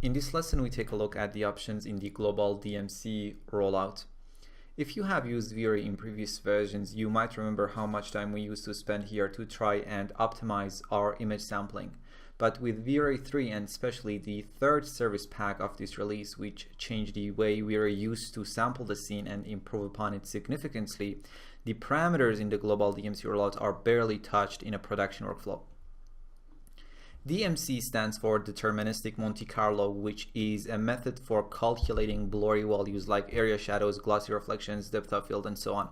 In this lesson, we take a look at the options in the Global DMC rollout. If you have used V-Ray in previous versions, you might remember how much time we used to spend here to try and optimize our image sampling. But with V-Ray 3 and especially the third service pack of this release, which changed the way V-Ray used to sample the scene and improve upon it significantly, the parameters in the Global DMC rollout are barely touched in a production workflow. DMC stands for Deterministic Monte Carlo, which is a method for calculating blurry values like area shadows, glossy reflections, depth of field, and so on.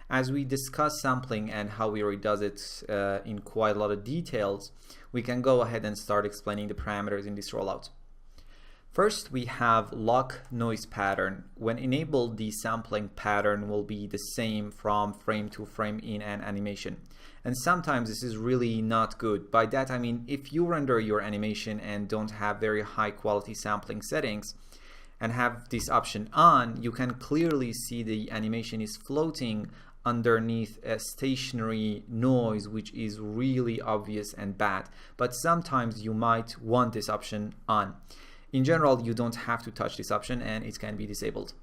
As we discuss sampling and how V-Ray does it in quite a lot of details, we can go ahead and start explaining the parameters in this rollout. First, we have lock noise pattern. When enabled, the sampling pattern will be the same from frame to frame in an animation. And sometimes this is really not good. By that I mean, if you render your animation and don't have very high quality sampling settings and have this option on, you can clearly see the animation is floating underneath a stationary noise, which is really obvious and bad. But sometimes you might want this option on. In general, you don't have to touch this option and it can be disabled.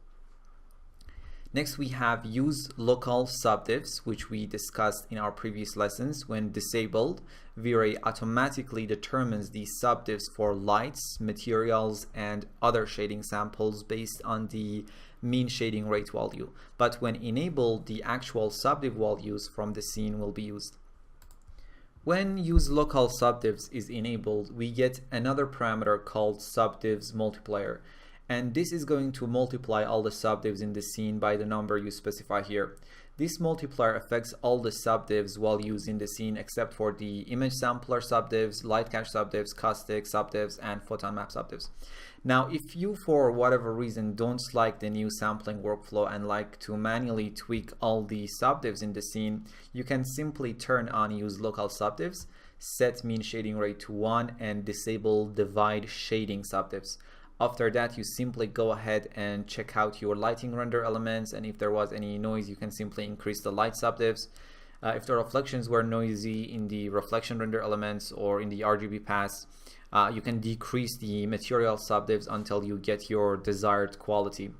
Next, we have use local subdivs, which we discussed in our previous lessons. When disabled, V-Ray automatically determines the subdivs for lights, materials, and other shading samples based on the mean shading rate value. But when enabled, the actual subdiv values from the scene will be used. When use local subdivs is enabled, we get another parameter called subdivs multiplier. And this is going to multiply all the subdivs in the scene by the number you specify here. This multiplier affects all the subdivs values in the scene except for the image sampler subdivs, light cache subdivs, caustic subdivs, and photon map subdivs. Now, if you for whatever reason don't like the new sampling workflow and like to manually tweak all the subdivs in the scene, you can simply turn on use local subdivs, set mean shading rate to 1, and disable divide shading subdivs. After that, you simply go ahead and check out your lighting render elements, and if there was any noise, you can simply increase the light subdivs. If the reflections were noisy in the reflection render elements or in the RGB paths, you can decrease the material subdivs until you get your desired quality.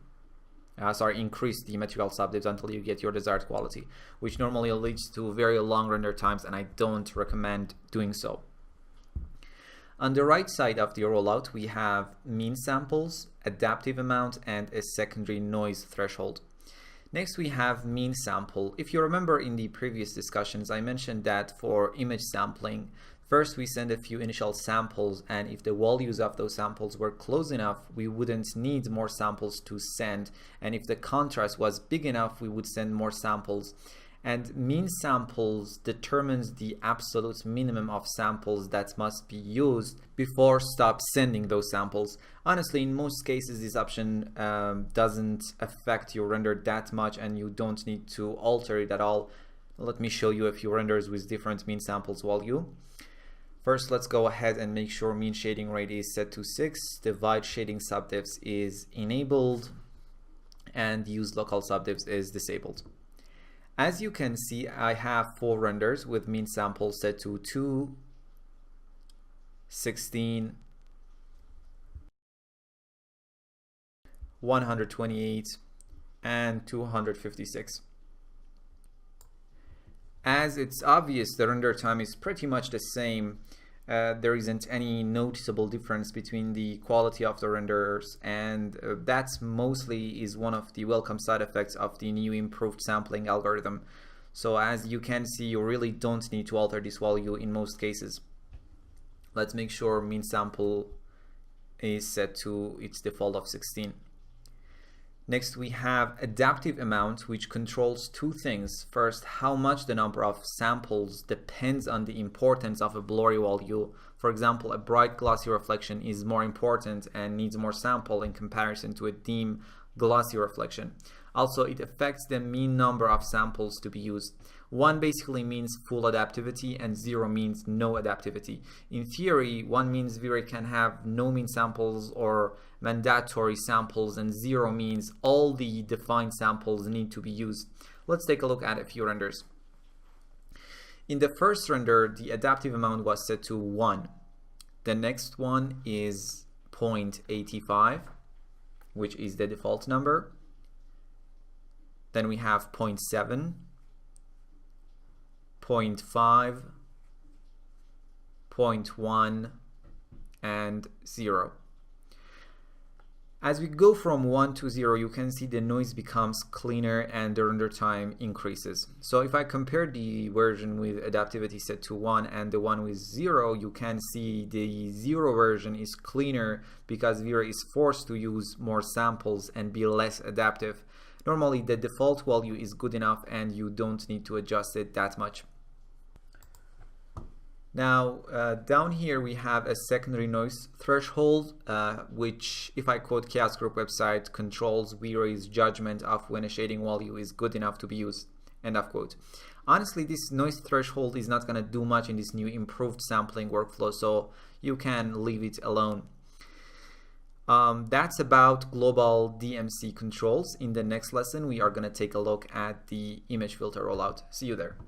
Increase the material subdivs until you get your desired quality, which normally leads to very long render times, and I don't recommend doing so. On the right side of the rollout, we have mean samples, adaptive amount, and a secondary noise threshold. Next, we have mean sample. If you remember in the previous discussions, I mentioned that for image sampling, first we send a few initial samples, and if the values of those samples were close enough, we wouldn't need more samples to send. And if the contrast was big enough, we would send more samples. And mean samples determines the absolute minimum of samples that must be used before stop sending those samples. Honestly, in most cases, this option doesn't affect your render that much and you don't need to alter it at all. Let me show you a few renders with different mean samples value. First, let's go ahead and make sure mean shading rate is set to 6, divide shading subdivs is enabled, and use local subdivs is disabled. As you can see, I have 4 renders with mean sample set to 2, 16, 128, and 256. As it's obvious, the render time is pretty much the same. There isn't any noticeable difference between the quality of the renders, and that's mostly is one of the welcome side effects of the new improved sampling algorithm. So as you can see, you really don't need to alter this value in most cases. Let's make sure mean sample is set to its default of 16. Next, we have adaptive amount, which controls 2 things. First, how much the number of samples depends on the importance of a blurry value. For example, a bright glossy reflection is more important and needs more sample in comparison to a dim glossy reflection. Also, it affects the mean number of samples to be used. 1 basically means full adaptivity and 0 means no adaptivity. In theory, 1 means V-Ray can have no mean samples or mandatory samples, and 0 means all the defined samples need to be used. Let's take a look at a few renders. In the first render, the adaptive amount was set to 1. The next one is 0.85, which is the default number. Then we have 0.7, 0.5, 0.1, and 0. As we go from 1 to 0, you can see the noise becomes cleaner and the render time increases. So if I compare the version with adaptivity set to 1 and the one with 0, you can see the 0 version is cleaner because VRA is forced to use more samples and be less adaptive. Normally the default value is good enough and you don't need to adjust it that much. Now down here we have a secondary noise threshold, which, if I quote Chaos Group website, controls VRA's judgment of when a shading value is good enough to be used. End of quote. Honestly, this noise threshold is not going to do much in this new improved sampling workflow, so you can leave it alone. That's about global DMC controls. In the next lesson, we are going to take a look at the image filter rollout. See you there.